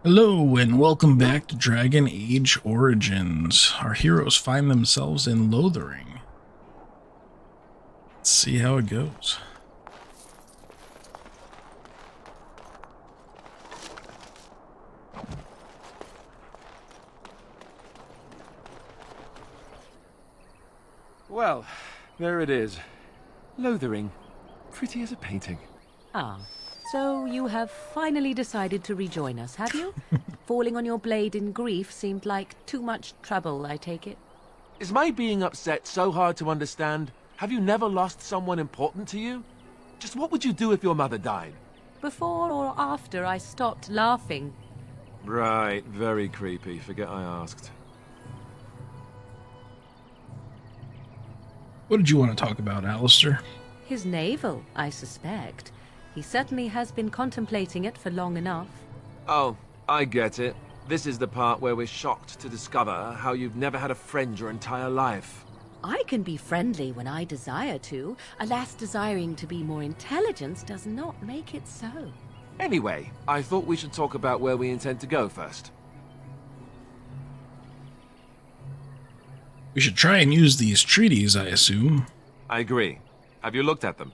Hello and welcome back to Dragon Age Origins. Our heroes find themselves in Lothering. Let's see how it goes. Well, there it is. Lothering. Pretty as a painting. Ah, so you have finally decided to rejoin us, have you? Falling on your blade in grief seemed like too much trouble, I take it. Is my being upset so hard to understand? Have you never lost someone important to you? Just what would you do if your mother died? Before or after I stopped laughing. Right, very creepy. Forget I asked. What did you want to talk about, Alistair? His navel, I suspect. He certainly has been contemplating it for long enough. Oh, I get it. This is the part where we're shocked to discover how you've never had a friend your entire life. I can be friendly when I desire to. Alas, desiring to be more intelligent does not make it so. Anyway, I thought we should talk about where we intend to go first. We should try and use these treaties, I assume. I agree. Have you looked at them?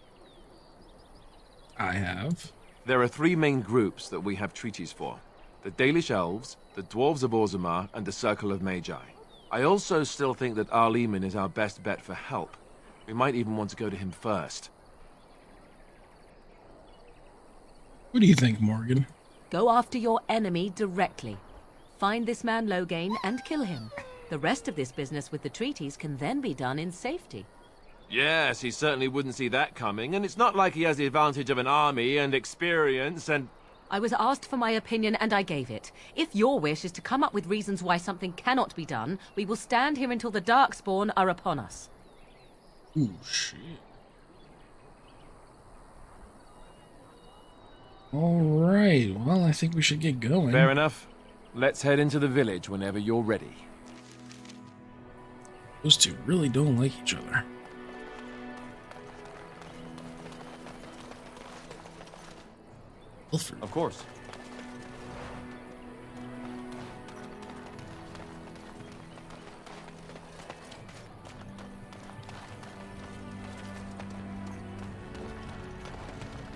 I have. There are three main groups that we have treaties for. The Dalish Elves, the Dwarves of Orzammar, and the Circle of Magi. I also still think that Arleman is our best bet for help. We might even want to go to him first. What do you think, Morgan? Go after your enemy directly. Find this man Loghain and kill him. The rest of this business with the treaties can then be done in safety. Yes, he certainly wouldn't see that coming, and it's not like he has the advantage of an army and experience and... I was asked for my opinion and I gave it. If your wish is to come up with reasons why something cannot be done, we will stand here until the Darkspawn are upon us. Ooh, shit. Alright, well, I think we should get going. Fair enough. Let's head into the village whenever you're ready. Those two really don't like each other. Wilford. Of course.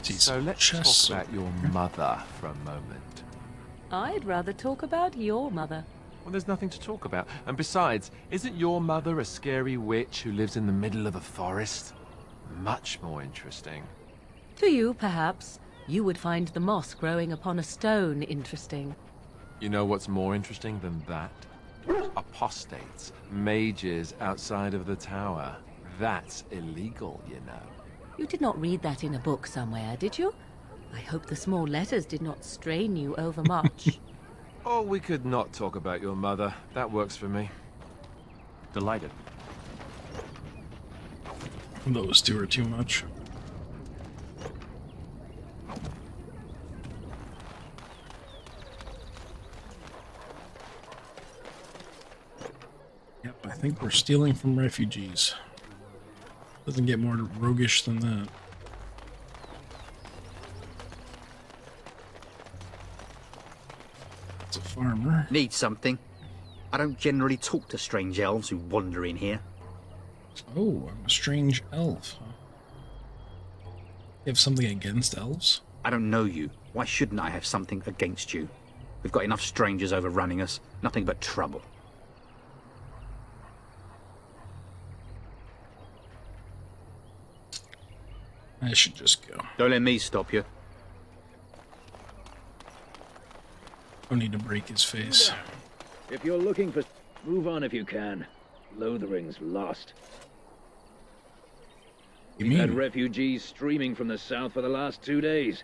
So let's talk about your mother for a moment. I'd rather talk about your mother. Well, there's nothing to talk about. And besides, isn't your mother a scary witch who lives in the middle of a forest? Much more interesting. To you, perhaps. You would find the moss growing upon a stone interesting. You know what's more interesting than that? Apostates, mages outside of the tower. That's illegal, you know. You did not read that in a book somewhere, did you? I hope the small letters did not strain you overmuch. Oh, we could not talk about your mother. That works for me. Delighted. Those two are too much. Yep, I think we're stealing from refugees. Doesn't get more roguish than that. It's a farmer. Need something? I don't generally talk to strange elves who wander in here. Oh, I'm a strange elf. Huh? You have something against elves? I don't know you. Why shouldn't I have something against you? We've got enough strangers overrunning us. Nothing but trouble. I should just go. Don't let me stop you. Don't need to break his face. If you're looking for... Move on if you can. Lothering's lost. You We've had mean? refugees streaming from the south for the last 2 days.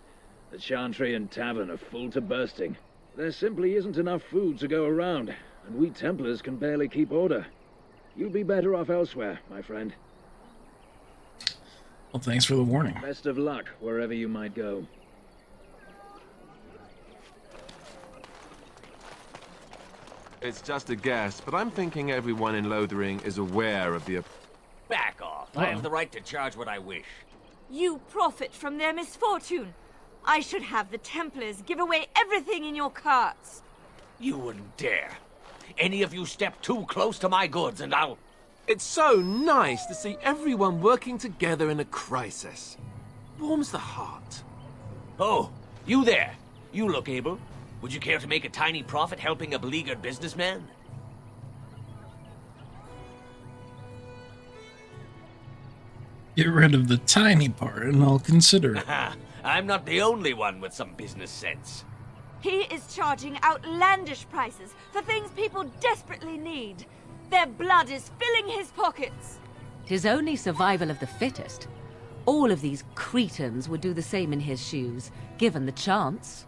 The Chantry and Tavern are full to bursting. There simply isn't enough food to go around, and we Templars can barely keep order. You'll be better off elsewhere, my friend. Well, thanks for the warning. Best of luck, wherever you might go. It's just a guess, but I'm thinking everyone in Lothering is aware of the... Back off. I have the right to charge what I wish. You profit from their misfortune. I should have the Templars give away everything in your carts. You wouldn't dare. Any of you step too close to my goods and I'll... It's so nice to see everyone working together in a crisis. Warms the heart. Oh, you there. You look able. Would you care to make a tiny profit helping a beleaguered businessman? Get rid of the tiny part and I'll consider it. I'm not the only one with some business sense. He is charging outlandish prices for things people desperately need. Their blood is filling his pockets. 'Tis only survival of the fittest. All of these cretins would do the same in his shoes, given the chance.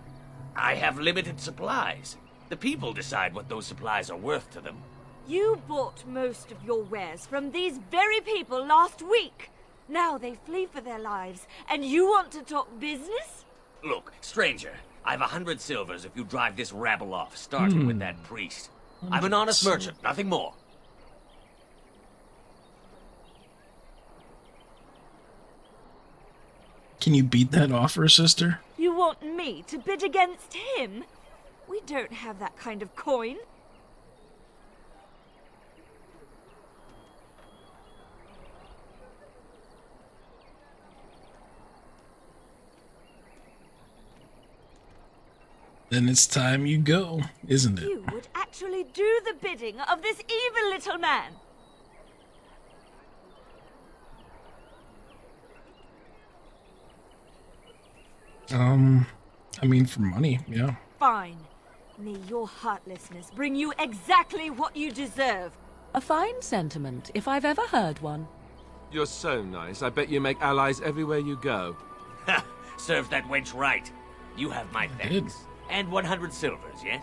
I have limited supplies. The people decide what those supplies are worth to them. You bought most of your wares from these very people last week. Now they flee for their lives, and you want to talk business? Look, stranger, I've 100 silvers if you drive this rabble off, starting with that priest. I'm an honest merchant, nothing more. Can you beat that offer, sister? You want me to bid against him? We don't have that kind of coin. Then it's time you go, isn't it? You would actually do the bidding of this evil little man. I mean, for money, yeah. Fine. May your heartlessness bring you exactly what you deserve. A fine sentiment, if I've ever heard one. You're so nice. I bet you make allies everywhere you go. Ha! Serve that wench right. You have my did. thanks. And 100 silvers, yes?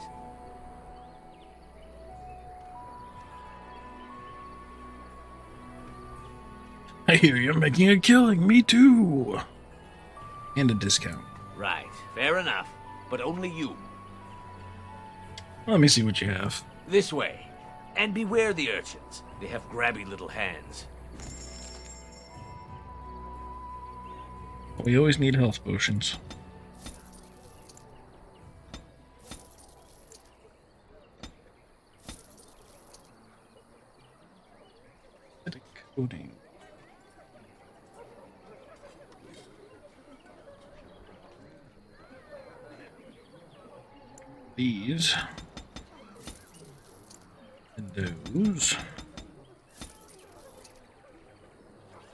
I hear you're making a killing. Me too. And a discount. Right, fair enough. But only you. Let me see what you have. This way. And beware the urchins. They have grabby little hands. We always need health potions. Coding. These. And those.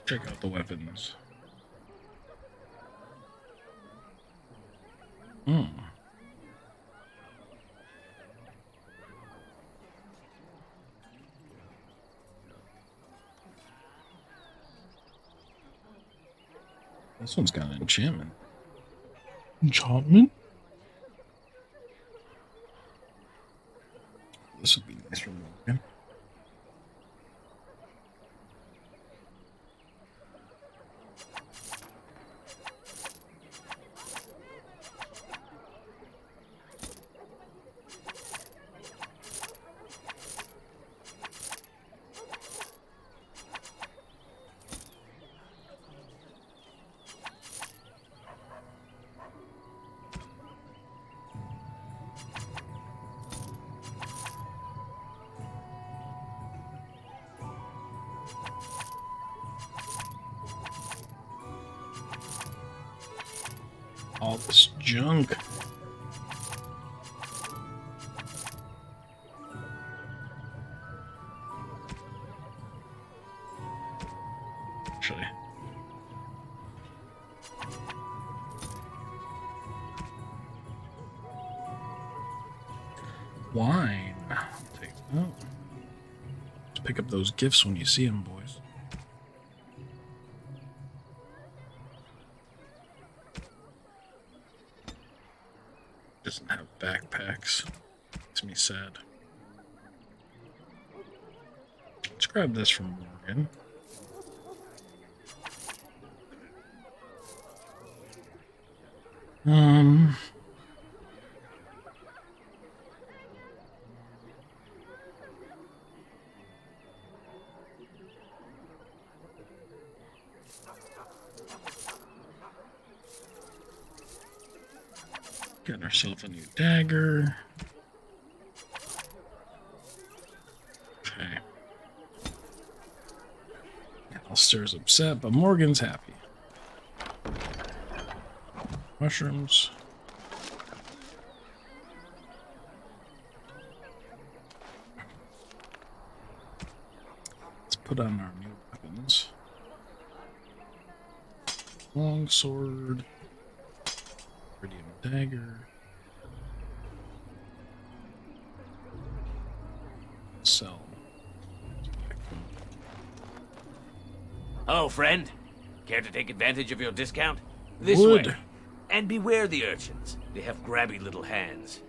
Check out the weapons. This one's got an enchantment. Enchantment? This would be nice for Morgan. All this junk. Actually. Wine. I'll take that. Just pick up those gifts when you see them, boys. Doesn't have backpacks. Makes me sad. Let's grab this from Morgan. Got ourselves a new dagger. Okay. Alistair's upset, but Morgan's happy. Mushrooms. Let's put on our new weapons. Longsword. Iridium dagger. Sell. Oh, friend. Care to take advantage of your discount? This Would. way. And beware the urchins. They have grabby little hands.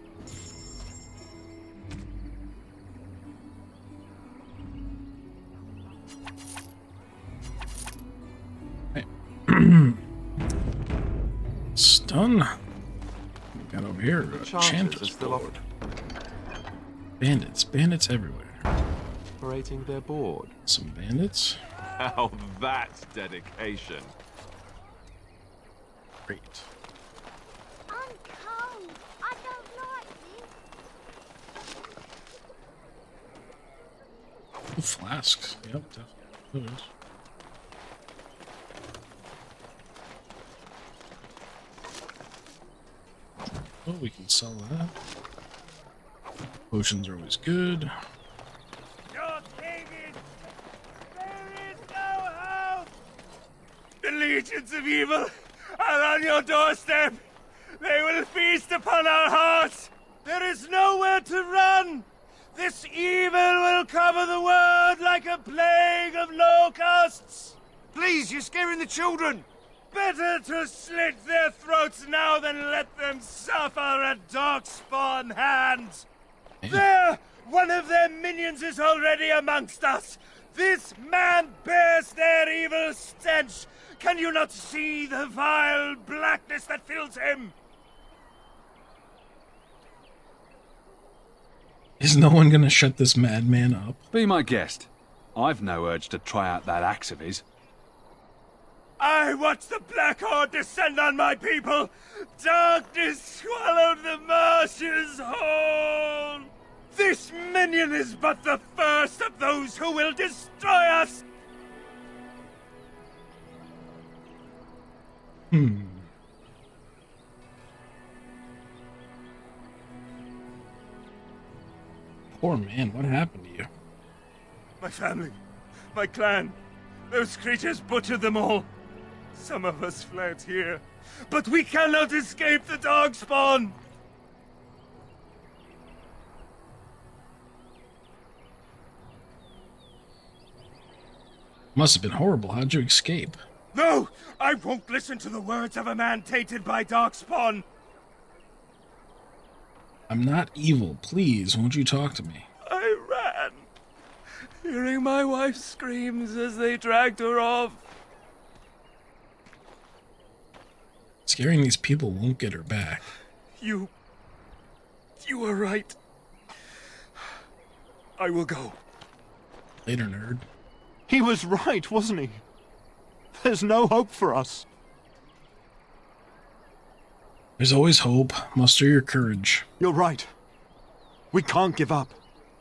Stun. We got over here. The A chances are Chanter's still board. Bandits. Bandits everywhere. operating their board. Some bandits. Now that's dedication. Great. I'm cold. I don't like this. Oh, flasks. Yep, definitely. Those. Oh, we can sell that. Potions are always good. Your king is... There is no hope! The legions of evil are on your doorstep! They will feast upon our hearts! There is nowhere to run! This evil will cover the world like a plague of locusts! Please, you're scaring the children! Better to slit their throats now than let them suffer at Darkspawn hands! There! One of their minions is already amongst us! This man bears their evil stench! Can you not see the vile blackness that fills him? Is no one gonna shut this madman up? Be my guest. I've no urge to try out that axe of his. I watched the Black Horde descend on my people! Darkness swallowed the marshes whole! This minion is but the first of those who will destroy us! Poor man, what happened to you? My family, my clan, those creatures butchered them all. Some of us fled here, but we cannot escape the Darkspawn! Must have been horrible. How'd you escape? No! I won't listen to the words of a man tainted by Darkspawn! I'm not evil. Please, won't you talk to me? I ran, hearing my wife's screams as they dragged her off. Scaring these people won't get her back. You were right. I will go. Later, nerd. He was right, wasn't he? There's no hope for us. There's always hope. Muster your courage. You're right. We can't give up.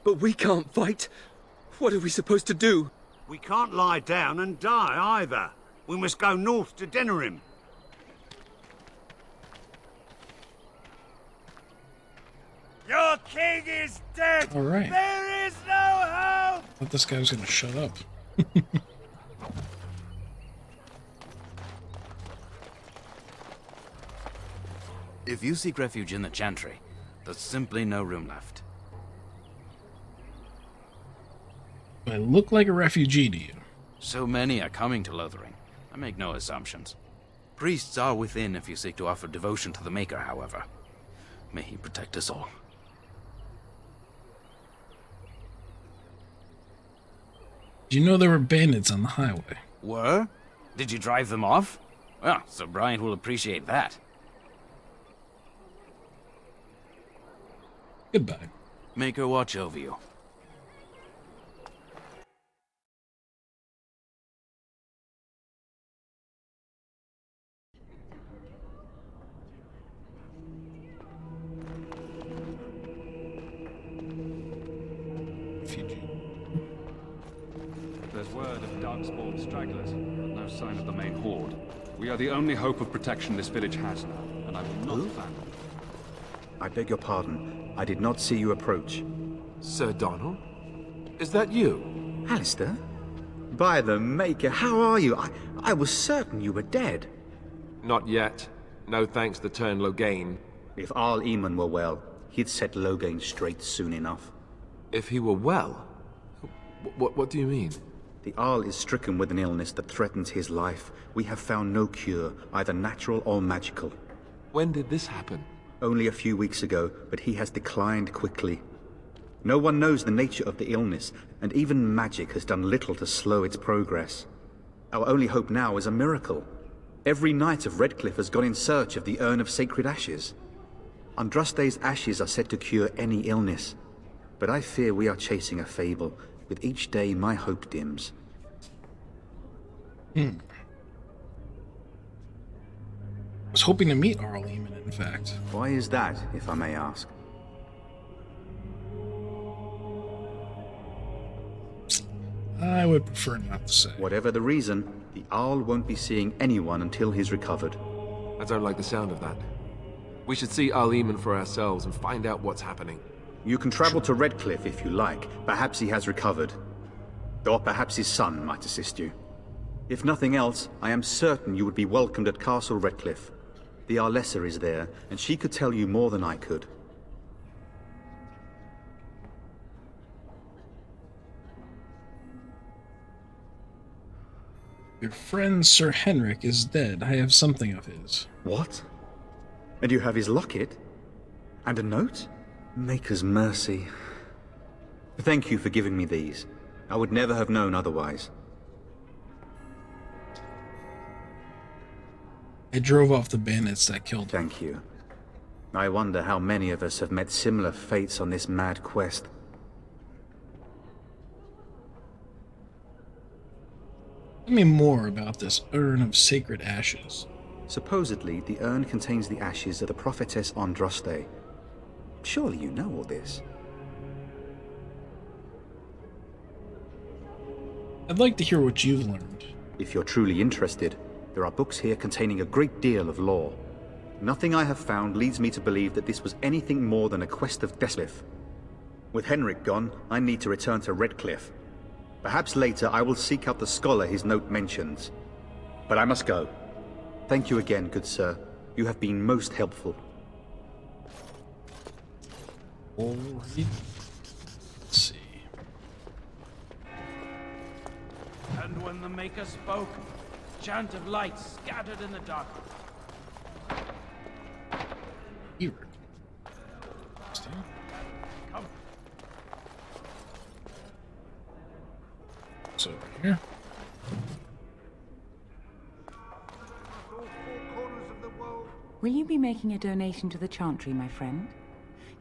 But we can't fight. What are we supposed to do? We can't lie down and die either. We must go north to Darrien. Your king is dead! All right. There is no hope! I thought this guy was gonna shut up. If you seek refuge in the Chantry, there's simply no room left. Do I look like a refugee to you? So many are coming to Lothering. I make no assumptions. Priests are within if you seek to offer devotion to the Maker, however. May he protect us all. Do you know there were bandits on the highway? Were? Did you drive them off? Well, Sir Brian will appreciate that. Goodbye. Maker watch over you. dark spawned stragglers, but no sign of the main horde. We are the only hope of protection this village has now, and I will not abandon it. I beg your pardon. I did not see you approach. Sir Donald? Is that you? Alistair? By the Maker, how are you? I was certain you were dead. Not yet. No thanks to Turn Logain. If Arl Eamon were well, he'd set Logain straight soon enough. If he were well? What do you mean? The Arl is stricken with an illness that threatens his life. We have found no cure, either natural or magical. When did this happen? Only a few weeks ago, but he has declined quickly. No one knows the nature of the illness, and even magic has done little to slow its progress. Our only hope now is a miracle. Every knight of Redcliffe has gone in search of the Urn of Sacred Ashes. Andraste's ashes are said to cure any illness, but I fear we are chasing a fable. With each day, my hope dims. I was hoping to meet Arl Eamon, in fact. Why is that, if I may ask? I would prefer not to say. Whatever the reason, the Arl won't be seeing anyone until he's recovered. I don't like the sound of that. We should see Arl Eamon for ourselves and find out what's happening. You can travel to Redcliffe if you like. Perhaps he has recovered. Or perhaps his son might assist you. If nothing else, I am certain you would be welcomed at Castle Redcliffe. The Arlessa is there, and she could tell you more than I could. Your friend Sir Henrik is dead. I have something of his. What? And you have his locket? And a note? Maker's mercy. Thank you for giving me these. I would never have known otherwise. I drove off the bandits that killed him. Thank you. I wonder how many of us have met similar fates on this mad quest. Tell me more about this Urn of Sacred Ashes. Supposedly, the urn contains the ashes of the prophetess Andraste. Surely you know all this. I'd like to hear what you've learned. If you're truly interested, there are books here containing a great deal of lore. Nothing I have found leads me to believe that this was anything more than a quest of Redcliffe. With Henrik gone, I need to return to Redcliffe. Perhaps later I will seek out the scholar his note mentions. But I must go. Thank you again, good sir. You have been most helpful. Let's see. And when the Maker spoke, a chant of light scattered in the darkness. Come. It's over here. Will you be making a donation to the Chantry, my friend?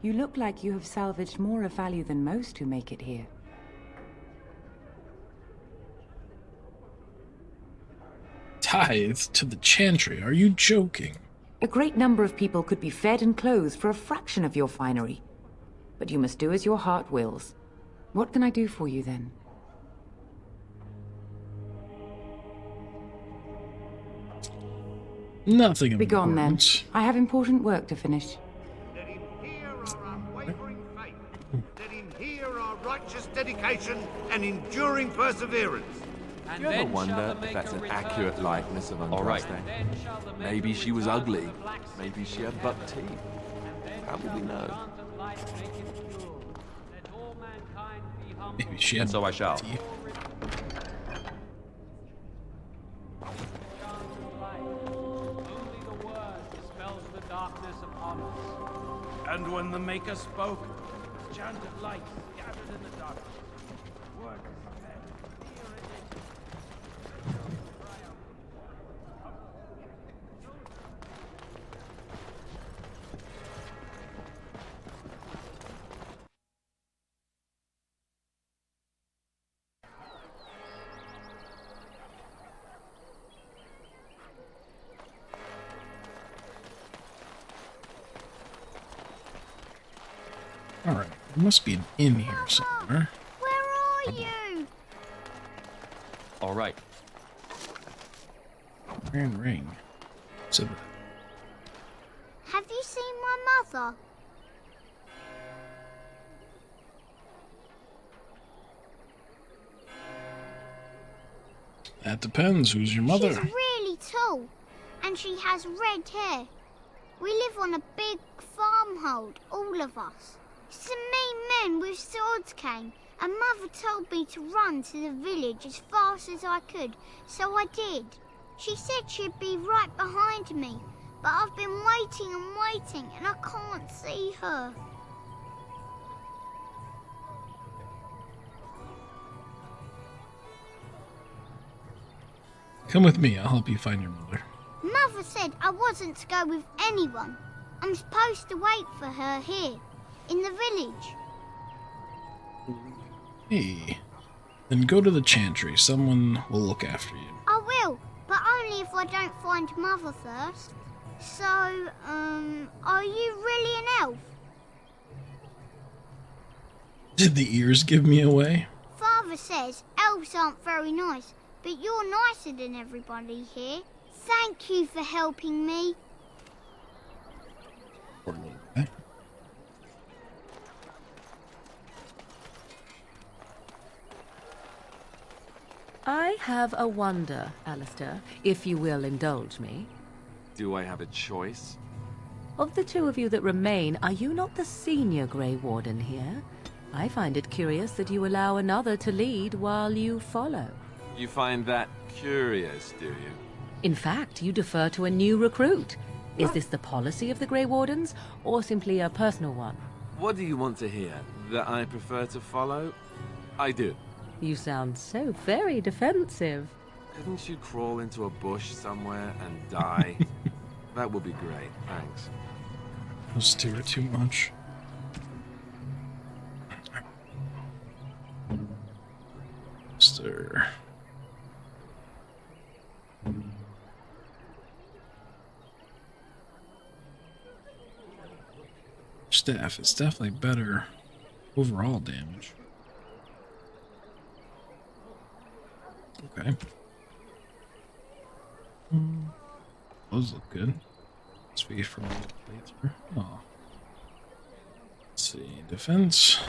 You look like you have salvaged more of value than most who make it here. Tithe to the Chantry? Are you joking? A great number of people could be fed and clothed for a fraction of your finery. But you must do as your heart wills. What can I do for you, then? Nothing important. Begone, then. I have important work to finish. Let him hear our unwavering faith. Let him hear our righteous dedication and enduring perseverance. Do you ever wonder if that's an accurate likeness of Andraste? Maybe she was ugly. Maybe she had buck teeth. How will we know? Maybe she had so I shall. teeth. And when the Maker spoke, a chant of light scattered in the darkness. Word is fed. Alright, there must be an inn here somewhere. Where are you? All right. Iron ring. So, Have you seen my mother? that depends. Who's your mother? She's really tall, and she has red hair. We live on a big farmhold, all of us. Some mean men with swords came, and Mother told me to run to the village as fast as I could, so I did. She said she'd be right behind me, but I've been waiting and waiting, and I can't see her. Come with me. I'll help you find your mother. Mother said I wasn't to go with anyone. I'm supposed to wait for her here, in the village. Hey. Then go to the chantry. Someone will look after you. I will, but only if I don't find Mother first. So, are you really an elf? Did the ears give me away? Father says elves aren't very nice, but you're nicer than everybody here. Thank you for helping me. Poor little guy. I have a wonder, Alistair, if you will indulge me. Do I have a choice? Of the two of you that remain, are you not the senior Grey Warden here? I find it curious that you allow another to lead while you follow. You find that curious, do you? In fact, you defer to a new recruit. Is this the policy of the Grey Wardens, or simply a personal one? What do you want to hear? That I prefer to follow? I do. You sound so very defensive. Couldn't you crawl into a bush somewhere and die? That would be great, thanks. Don't steer too much. Stir. Staff, it's definitely better overall damage. Okay. Those look good. Speed from the playthrough. Oh. Let's see. Defense.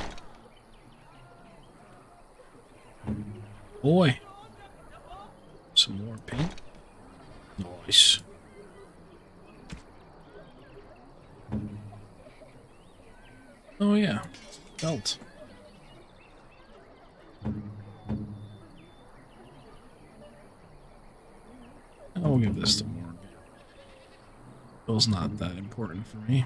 Boy. Some more paint. Nice. Oh yeah. Belt. I'll give this to Morgan. Bill's not that important for me.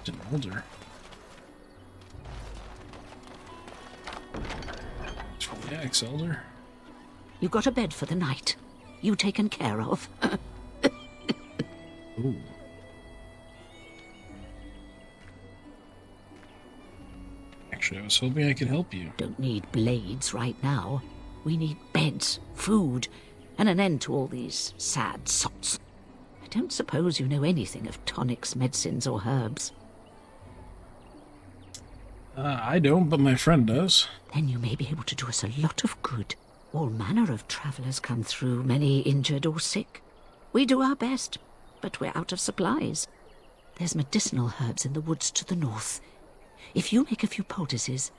It's an older. Yeah, Elder. You got a bed for the night. You taken care of. Ooh. Actually, I was hoping I could help you. Don't need blades right now. We need beds, food, and an end to all these sad sots. I don't suppose you know anything of tonics, medicines, or herbs. I don't, but my friend does. Then you may be able to do us a lot of good. All manner of travellers come through, many injured or sick. We do our best, but we're out of supplies. There's medicinal herbs in the woods to the north. If you make a few poultices,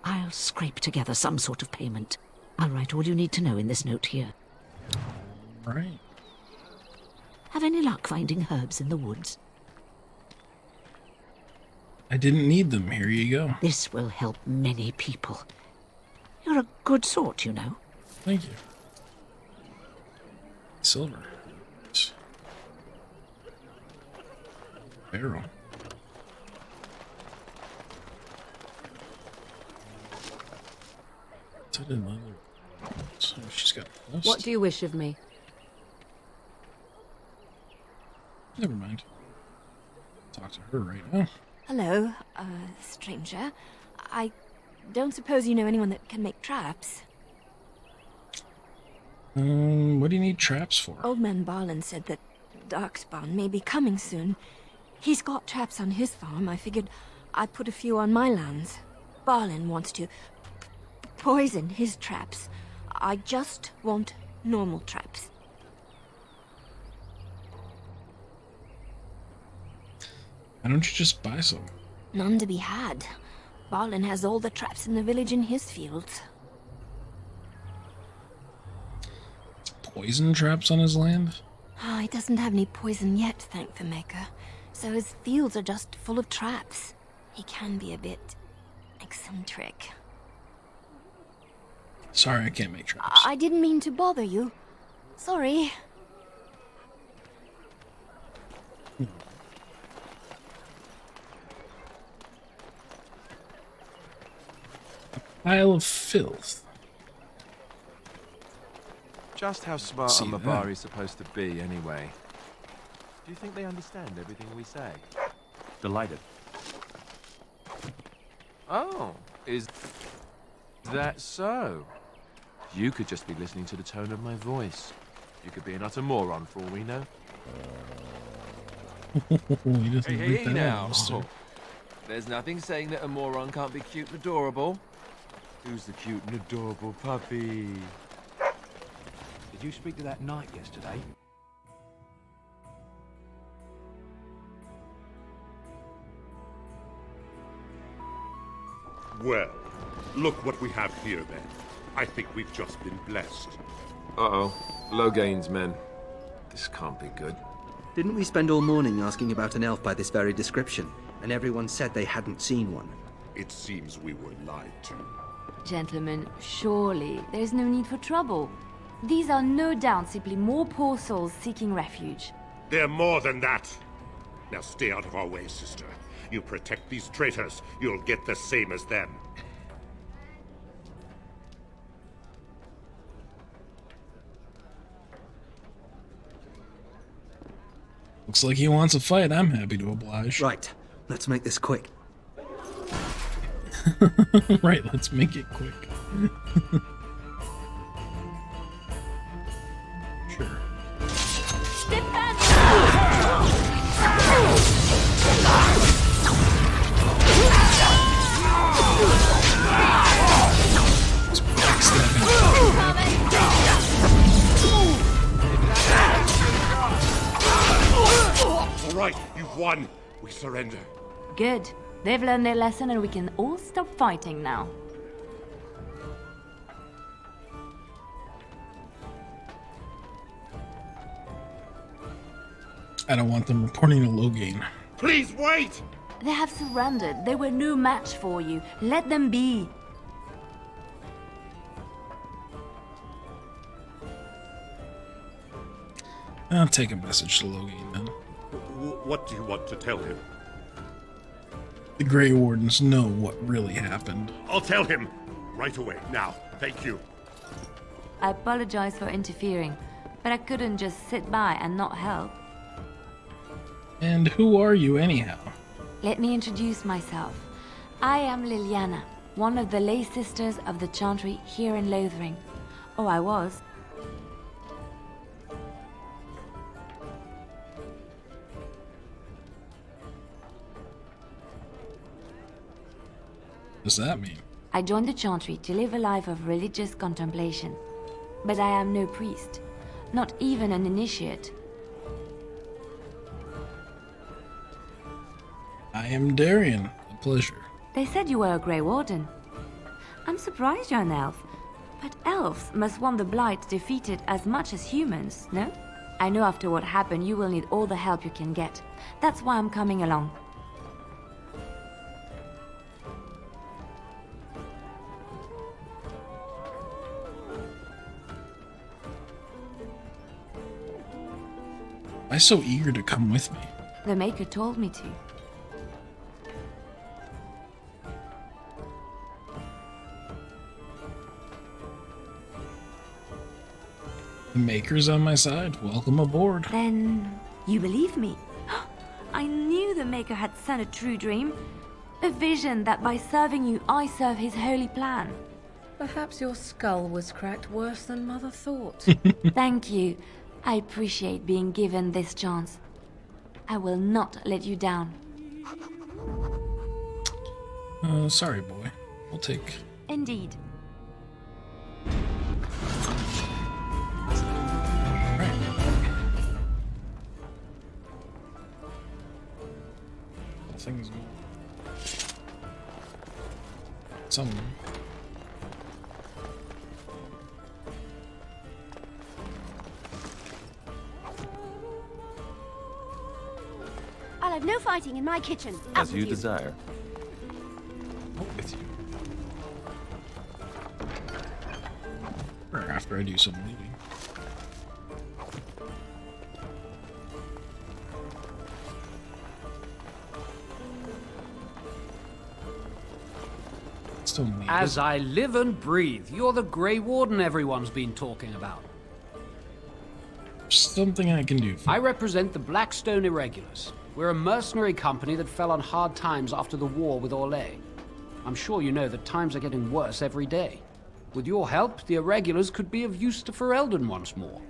I'll scrape together some sort of payment. I'll write all you need to know in this note here. Right. Have any luck finding herbs in the woods? I didn't need them. Here you go. This will help many people. You're a good sort, you know. Thank you. Silver. Barrel. Another. So she's got this. What do you wish of me? Never mind. Talk to her right now. Hello, stranger. I don't suppose you know anyone that can make traps? What do you need traps for? Old man Barlin said that Darkspawn may be coming soon. He's got traps on his farm. I figured I'd put a few on my lands. Barlin wants to poison his traps. I just want normal traps. Why don't you just buy some? None to be had. Barlin has all the traps in the village in his fields. Poison traps on his land? He doesn't have any poison yet, thank the Maker. So his fields are just full of traps. He can be a bit eccentric. Sorry, I can't make traps. I didn't mean to bother you. Sorry. Pile of filth. Just how smart See are that. Mabari supposed to be, anyway? Do you think they understand everything we say? Delighted. Oh, is that so? You could just be listening to the tone of my voice. You could be an utter moron for all we know. He doesn't Hey, read that now. mister. There's nothing saying that a moron can't be cute and adorable. Who's the cute and adorable puppy? Did you speak to that knight yesterday? Well, look what we have here, then. I think we've just been blessed. Uh-oh. Low gains, men. This can't be good. Didn't we spend all morning asking about an elf by this very description, and everyone said they hadn't seen one? It seems we were lied to. Gentlemen, surely there's no need for trouble. These are no doubt simply more poor souls seeking refuge. They're more than that. Now stay out of our way, sister. You protect these traitors, you'll get the same as them. Looks like he wants a fight. I'm happy to oblige. Right. Let's make this quick. Right, let's make it quick. Sure. All right, you've won. We surrender. Good. They've learned their lesson and we can all stop fighting now. I don't want them reporting a low gain. Please wait! They have surrendered. They were no match for you. Let them be. I'll take a message to Logain then. What do you want to tell him? The Grey Wardens know what really happened. I'll tell him! Right away, now. Thank you. I apologize for interfering, but I couldn't just sit by and not help. And who are you anyhow? Let me introduce myself. I am Liliana, one of the lay sisters of the Chantry here in Lothering. Oh, I was. What does that mean? I joined the Chantry to live a life of religious contemplation. But I am no priest, not even an initiate. I am Darrien. A pleasure. They said you were a Grey Warden. I'm surprised you're an elf, but elves must want the Blight defeated as much as humans, no? I know after what happened you will need all the help you can get. That's why I'm coming along. Why so eager to come with me? The Maker told me to. The Maker's on my side. Welcome aboard. Then you believe me? I knew the Maker had sent a true dream. A vision that by serving you, I serve his holy plan. Perhaps your skull was cracked worse than Mother thought. Thank you. I appreciate being given this chance. I will not let you down. Sorry, boy. We'll take... Indeed. Things... Some... I'll have no fighting in my kitchen. As you desire. With you. Or after I do some leaving. Still needed. As I live and breathe, you're the Grey Warden everyone's been talking about. Something I can do for I represent the Blackstone Irregulars. We're a mercenary company that fell on hard times after the war with Orlais. I'm sure you know that times are getting worse every day. With your help, the Irregulars could be of use to Ferelden once more.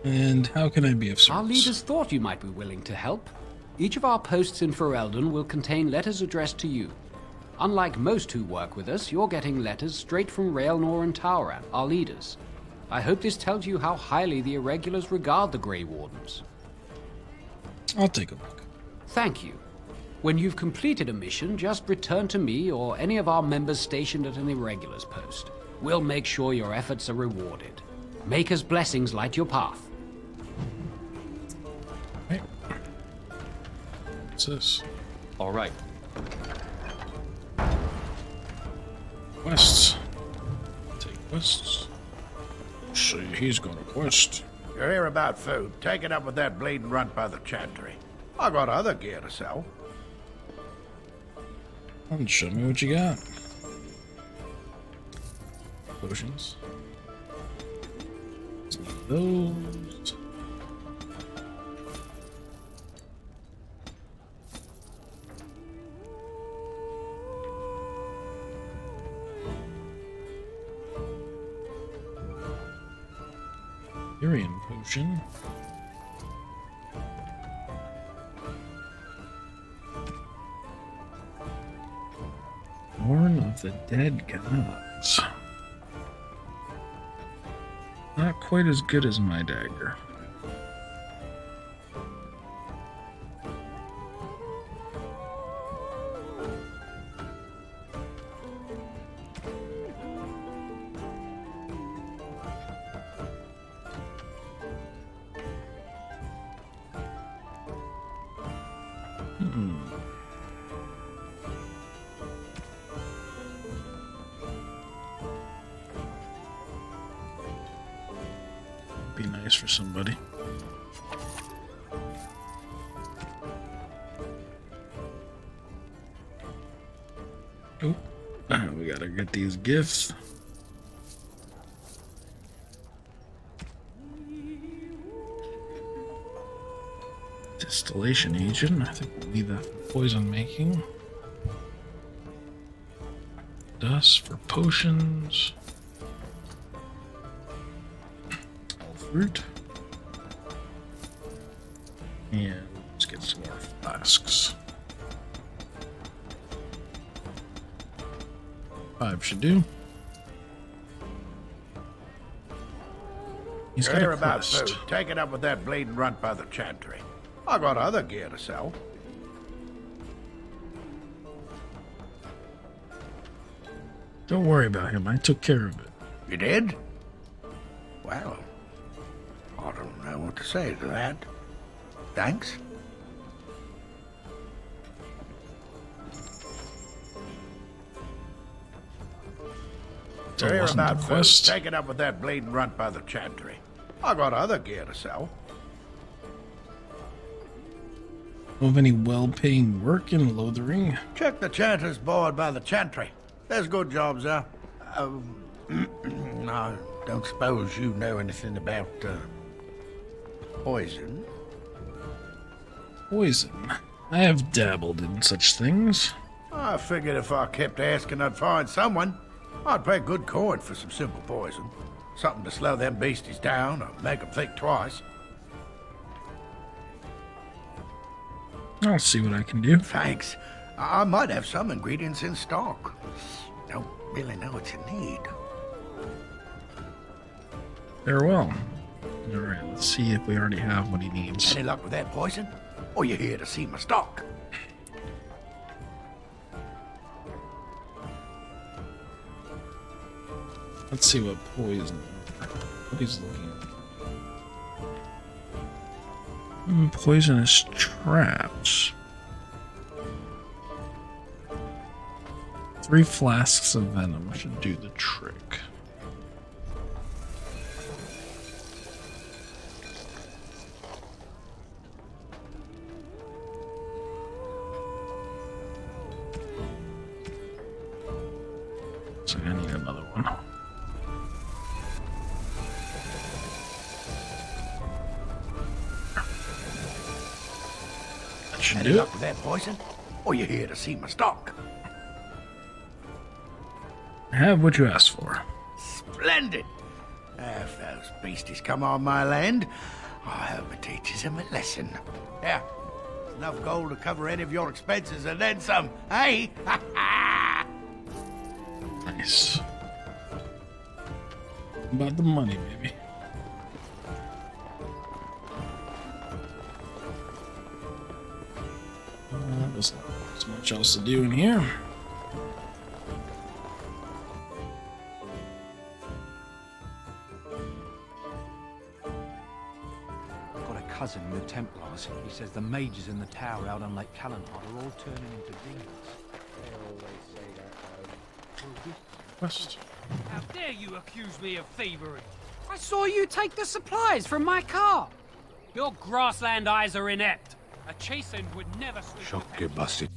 And how can I be of service? Our leaders thought you might be willing to help. Each of our posts in Ferelden will contain letters addressed to you. Unlike most who work with us, you're getting letters straight from Raelnor and Tauran, our leaders. I hope this tells you how highly the Irregulars regard the Grey Wardens. I'll take a look. Thank you. When you've completed a mission, just return to me or any of our members stationed at an Irregulars post. We'll make sure your efforts are rewarded. Maker's blessings light your path. Right. What's this? All right. Quests. Take quests. See, he's got a quest. You're here about food. Take it up with that bleeding runt by the chantry. I got other gear to sell. Show me what you got. Potions. Those. Darrien potion. Urn of the Dead Gods. Not quite as good as my dagger. Be nice for somebody. Oh, we gotta get these gifts. Distillation agent. I think we'll need that for poison making. Dust for potions. Fruit. And let's get some more flasks. 5 should do. He's got a about quest. food. Take it up with that bleeding runt by the chantry. I got other gear to sell. Don't worry about him. I took care of it. You did? Well, I don't know what to say to that. Thanks. So You're it wasn't about the food. quest. Take it up with that bleeding runt by the chantry. I got other gear to sell. Know of any well-paying work in Lothering? Check the chanter's board by the chantry. There's good jobs there. I don't suppose you know anything about poison. Poison. I have dabbled in such things. I figured if I kept asking, I'd find someone. I'd pay good coin for some simple poison. Something to slow them beasties down or make them think twice. I'll see what I can do. Thanks. I might have some ingredients in stock. Don't really know what you need. Very well. Alright, let's see if we already have what he needs. Any luck with that poison? Or you here to see my stock? Let's see what poison. What he's looking at. Poisonous traps. 3 flasks of venom should do the trick. So I need another one. That should Any do luck it. with that poison? Or you here to see my stock? Have what you asked for. Splendid! If those beasties come on my land, I hope it teaches them a lesson. Yeah, enough gold to cover any of your expenses and then some, eh? Nice. About the money, baby. There's not so much else to do in here. I've got a cousin in the Templars. He says the mages in the tower out on Lake Callanhard are all turning into demons. They always say that, Quest. How dare you accuse me of thievery? I saw you take the supplies from my car. Your grassland eyes are inept. A chastened would never sleep. Tjocke bassit.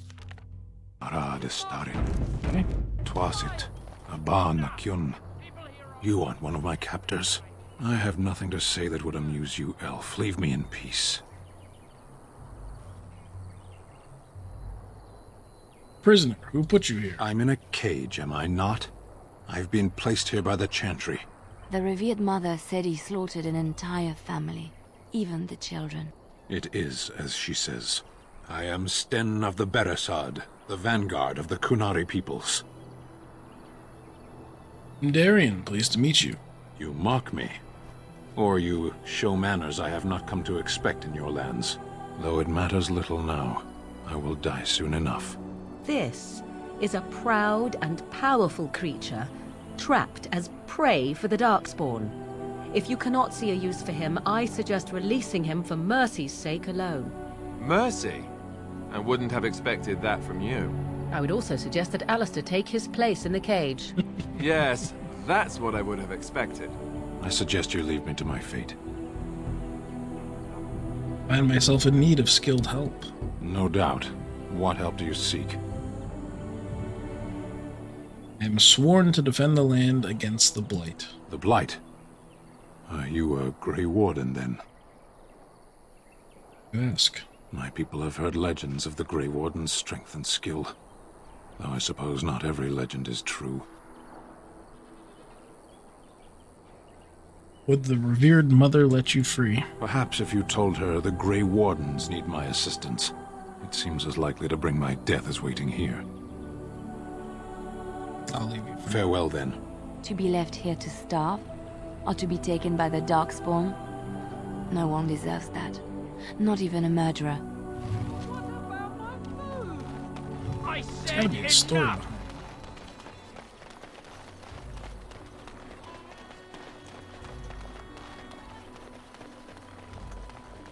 Arade starin. Twasit. Aban kyun. You aren't one of my captors. I have nothing to say that would amuse you, elf. Leave me in peace. Prisoner, who put you here? I'm in a cage, am I not? I've been placed here by the Chantry. The revered mother said he slaughtered an entire family, even the children. It is, as she says. I am Sten of the Beresad, the vanguard of the Kunari peoples. Darrien, pleased to meet you. You mock me. Or you show manners I have not come to expect in your lands. Though it matters little now, I will die soon enough. This is a proud and powerful creature, trapped as prey for the Darkspawn. If you cannot see a use for him, I suggest releasing him for mercy's sake alone. Mercy? I wouldn't have expected that from you. I would also suggest that Alistair take his place in the cage. Yes, that's what I would have expected. I suggest you leave me to my fate. I find myself in need of skilled help. No doubt. What help do you seek? I am sworn to defend the land against the Blight. The Blight? Are you a Grey Warden, then? You ask. My people have heard legends of the Grey Warden's strength and skill. Though I suppose not every legend is true. Would the revered mother let you free? Perhaps if you told her the Grey Wardens need my assistance. It seems as likely to bring my death as waiting here. I'll leave you. Farewell, then. To be left here to starve? Or to be taken by the Darkspawn? No one deserves that. Not even a murderer. It's gotta be a story.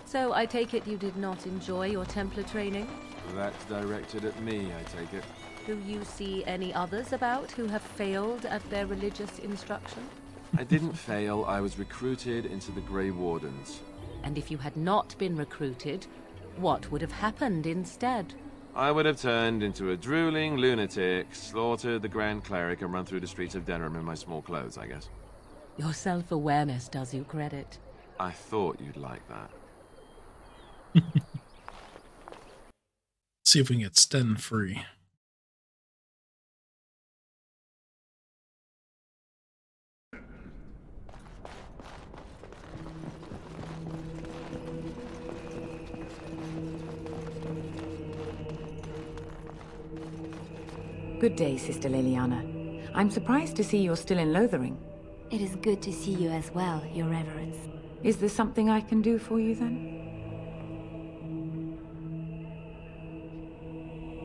So I take it you did not enjoy your Templar training? That's directed at me, I take it. Do you see any others about who have failed at their religious instruction? I didn't fail, I was recruited into the Grey Wardens. And if you had not been recruited, what would have happened instead? I would have turned into a drooling lunatic, slaughtered the Grand Cleric, and run through the streets of Denham in my small clothes, I guess. Your self-awareness does you credit. I thought you'd like that. See if we can get Sten free. Good day, Sister Leliana. I'm surprised to see you're still in Lothering. It is good to see you as well, Your Reverence. Is there something I can do for you, then?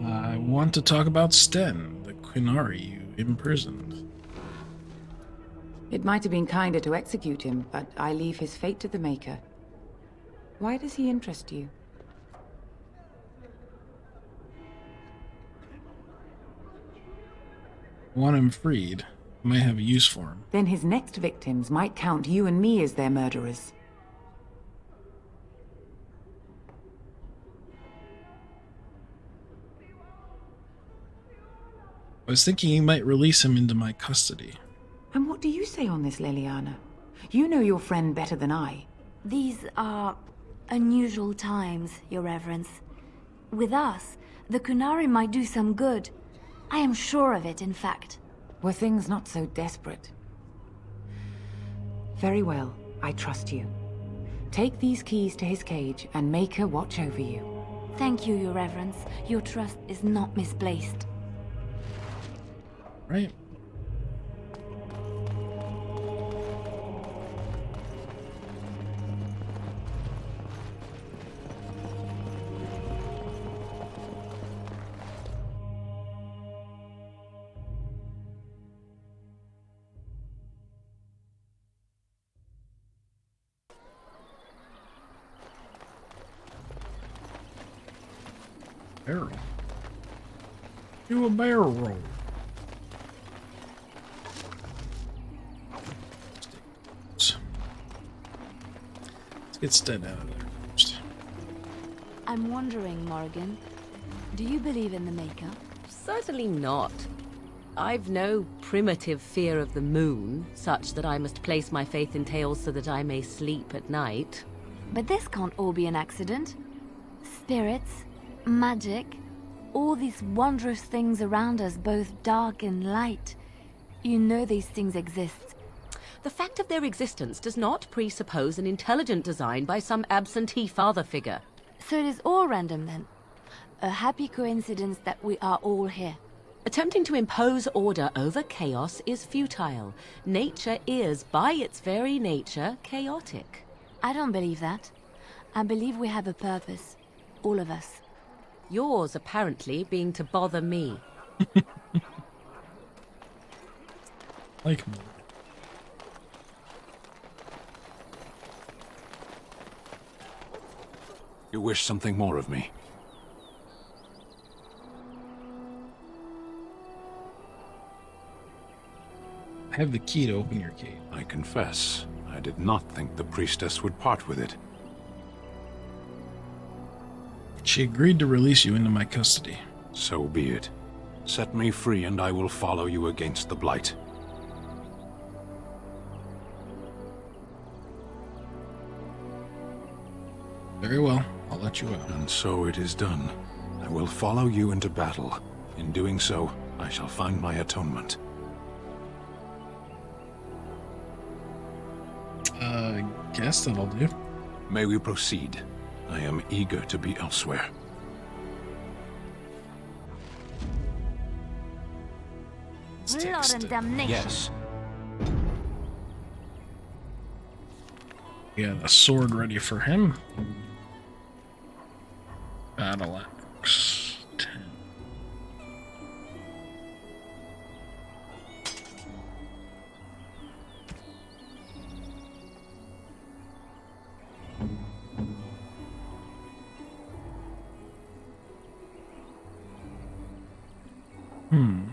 I want to talk about Sten, the Quinari you imprisoned. It might have been kinder to execute him, but I leave his fate to the Maker. Why does he interest you? I want him freed. I might have a use for him. Then his next victims might count you and me as their murderers. I was thinking you might release him into my custody. And what do you say on this, Leliana? You know your friend better than I. These are unusual times, Your Reverence. With us, the Kunari might do some good. I am sure of it, in fact. Were things not so desperate? Very well, I trust you. Take these keys to his cage and make her watch over you. Thank you, Your Reverence. Your trust is not misplaced. Right. Barrel. Do a barrel roll. Let's get Sten out of there first. I'm wondering, Morrigan, do you believe in the Maker? Certainly not. I've no primitive fear of the moon, such that I must place my faith in tales so that I may sleep at night. But this can't all be an accident. Spirits, magic, all these wondrous things around us, both dark and light. You know these things exist. The fact of their existence does not presuppose an intelligent design by some absentee father figure. So it is all random, then? A happy coincidence that we are all here. Attempting to impose order over chaos is futile. Nature is, by its very nature, chaotic. I don't believe that. I believe we have a purpose. All of us. Yours, apparently, being to bother me. Like me. You wish something more of me? I have the key to open your cage. I confess, I did not think the priestess would part with it. She agreed to release you into my custody. So be it. Set me free and I will follow you against the Blight. Very well, I'll let you out. And so it is done. I will follow you into battle. In doing so, I shall find my atonement. Guess that'll do. May we proceed? I am eager to be elsewhere. Blood and damnation. Yes. We got a sword ready for him. Battle axe. 10.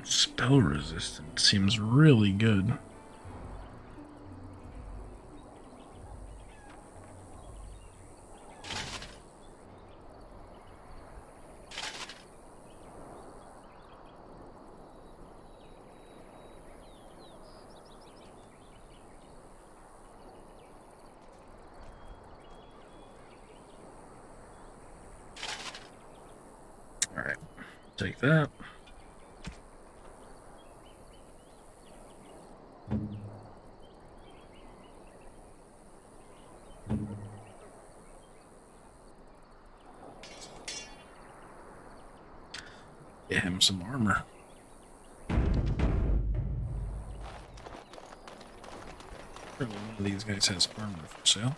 Spell resistance seems really good. Take that. Get him some armor. Surely one of these guys has armor for sale.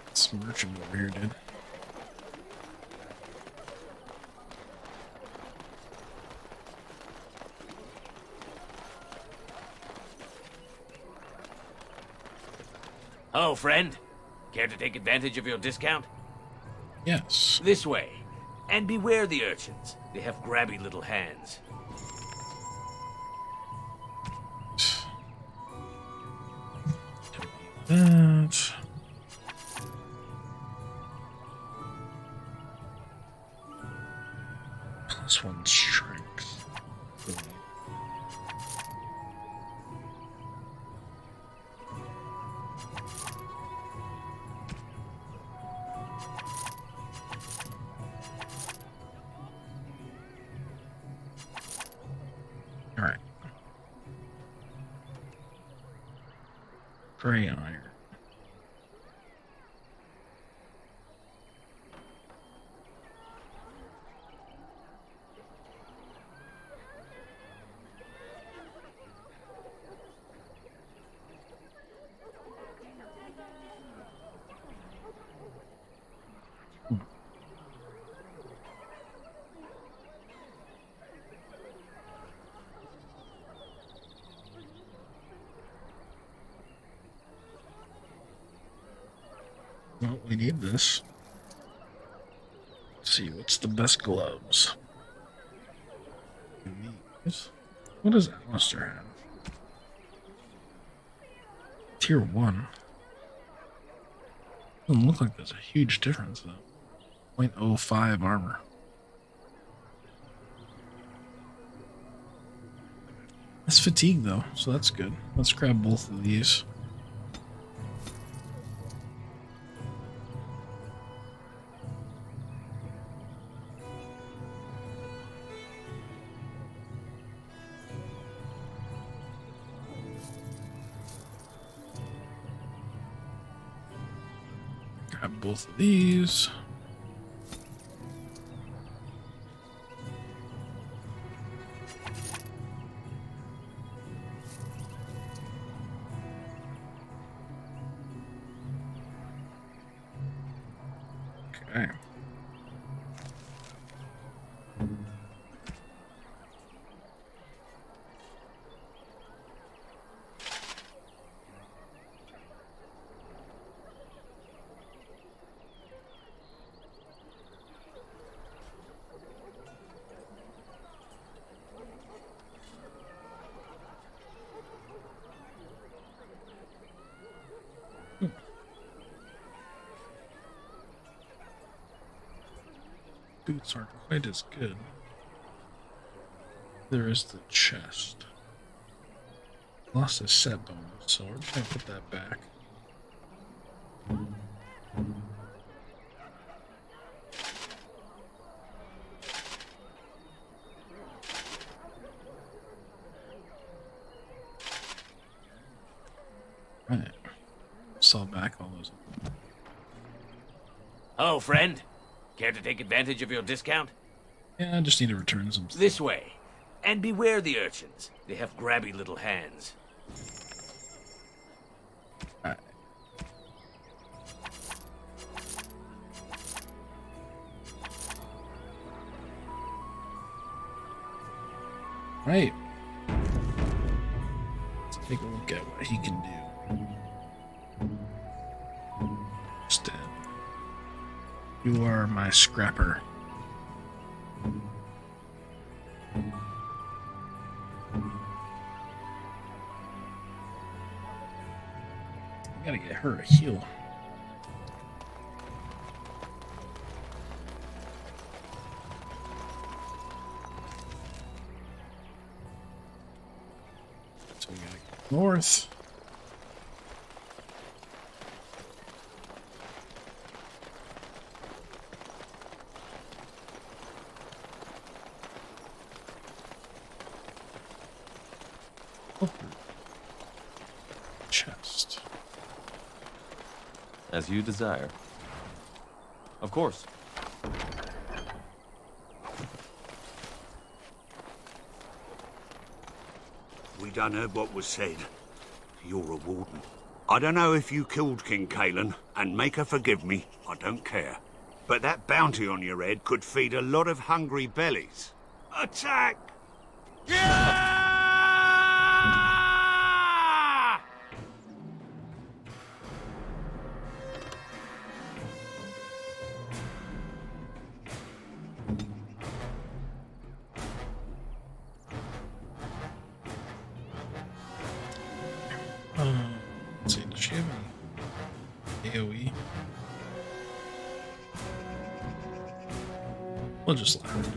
This merchant over here did. Oh, friend. Care to take advantage of your discount? Yes. This way. And beware the urchins. They have grabby little hands. That. +1 strength. All right. Gray iron. Well, we need this. Let's see, what's the best gloves? These. What does Alistair have? Tier 1. Doesn't look like there's a huge difference though. 0.05 armor. It's fatigue though, so that's good. Let's grab both of these. Grab both of these. Okay. Boots aren't quite as good. There is the chest. Lost a set bonus, so we're just gonna put that back. Right. Sell back all those. Oh, friend. Care to take advantage of your discount? Yeah, I just need to return some stuff. This way. And beware the urchins. They have grabby little hands. Alright. Right. Let's take a look at what he can do. Instead. You are my scrapper. I gotta get her a heal. So we gotta go north. chest. As you desire. Of course. We done heard what was said. You're a warden. I don't know if you killed King Kalen, and make her forgive me, I don't care. But that bounty on your head could feed a lot of hungry bellies. Attack! Let's see, does she have an AoE? We'll just let her do it.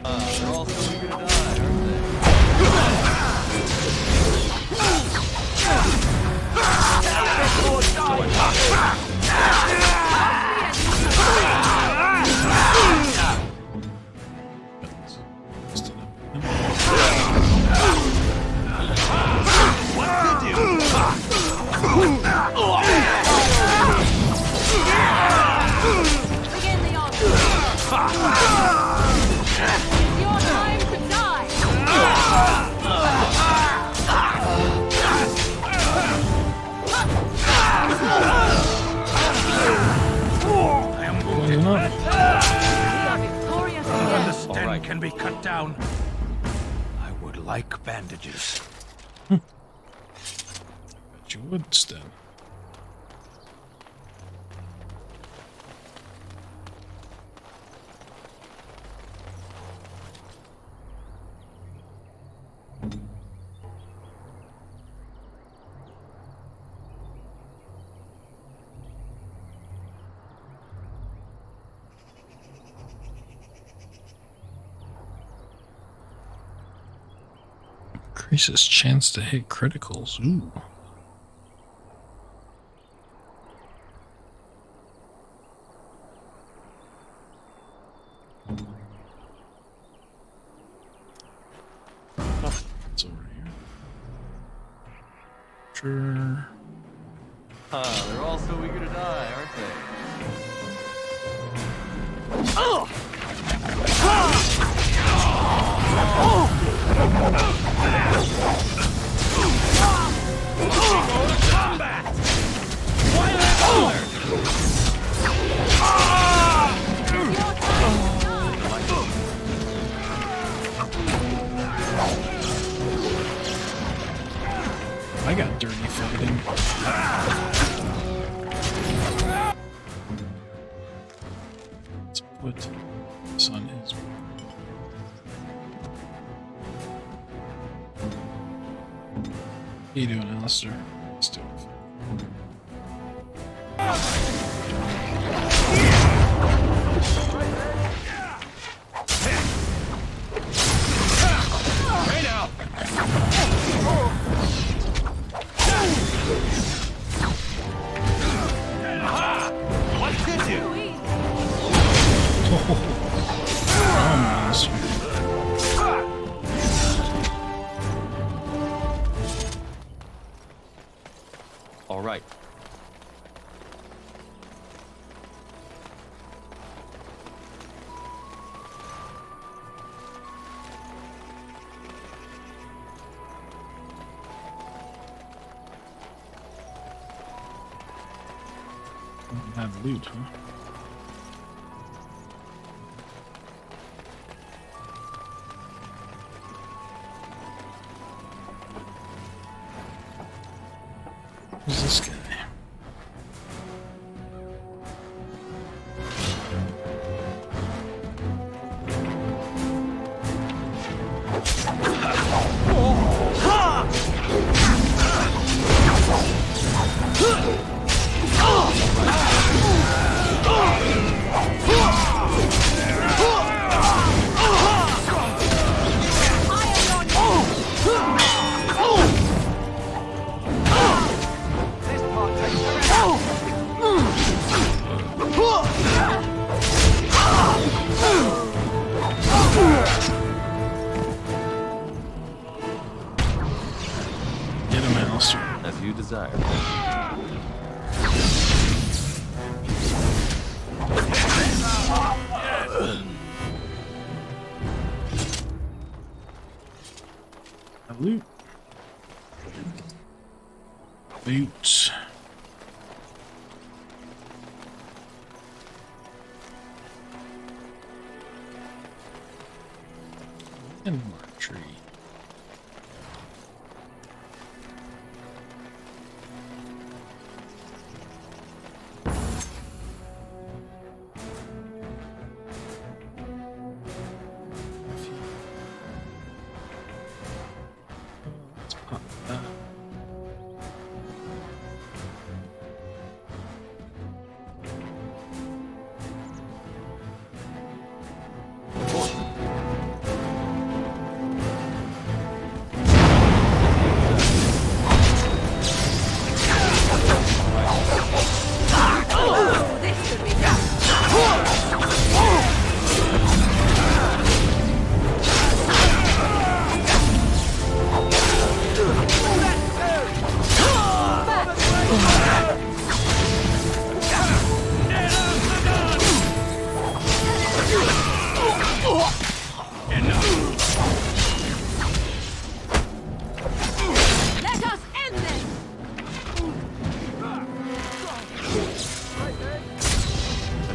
They're all so eager to die, aren't Can be cut down. I would like bandages. Bet you would, Stan. Increases chance to hit criticals. Ooh. It's over here. Sure. they're all so eager to die, aren't they? I got dirty fighting. Let's put this on his. What are you doing, Alistair? Let's do it. Hey now! What did you? All right. Have loot, huh? Who's this guy? This you desire. Loot. Boots. And more tree. Let's pop that.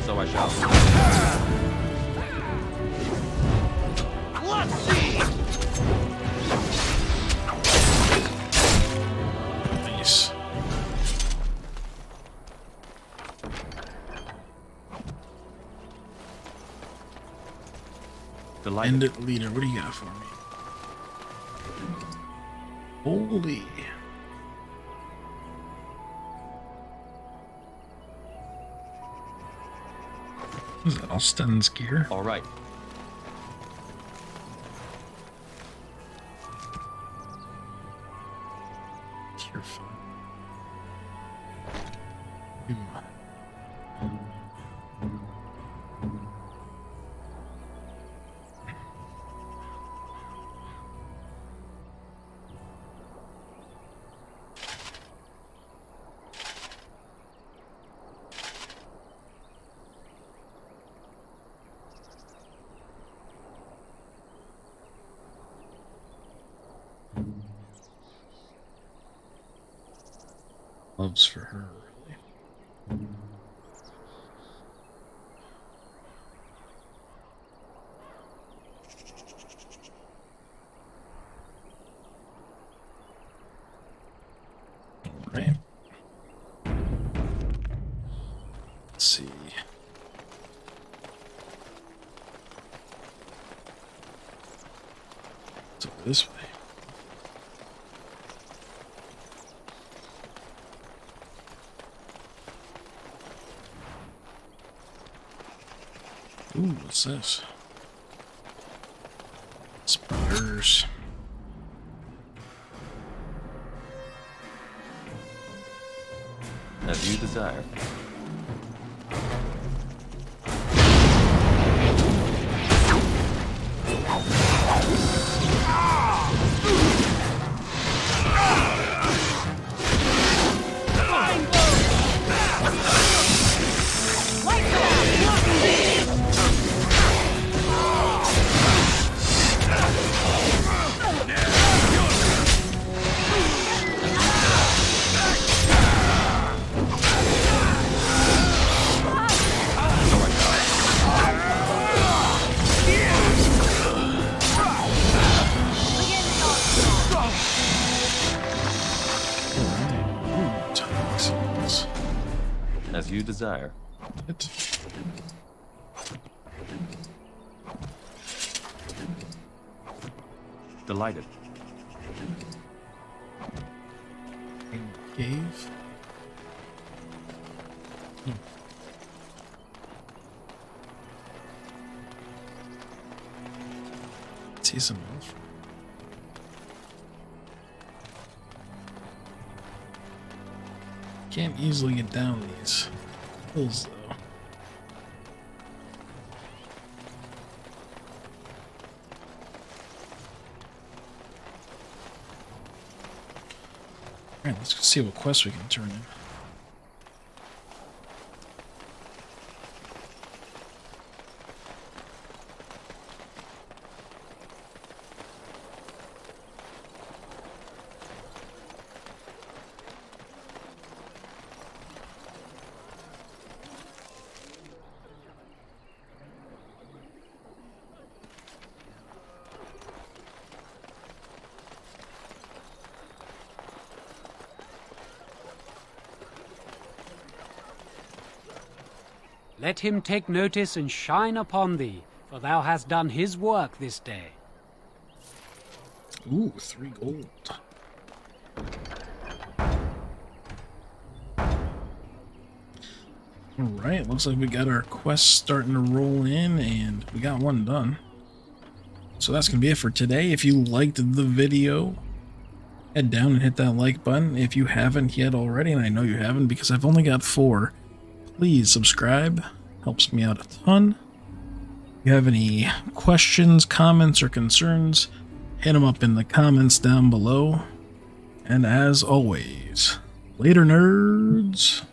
So I shall. Let's see! Nice. Bandit leader, what do you got for me? Holy. Is that all Sten's gear? All right. You're fine. Loves for her, really. All right. Let's see. So this way. Ooh, what's this? Spiders. As you desire. As you desire. Delighted. Cave. See some elf. Can't easily get down these hills though. Alright, let's see what quest we can turn in. Let him take notice and shine upon thee, for thou hast done his work this day. Ooh, 3 gold. Alright, looks like we got our quests starting to roll in, and we got one done. So that's going to be it for today. If you liked the video, head down and hit that like button. If you haven't yet already, and I know you haven't because I've only got 4, please subscribe. Helps me out a ton. If you have any questions, comments, or concerns, hit them up in the comments down below. And as always, later nerds.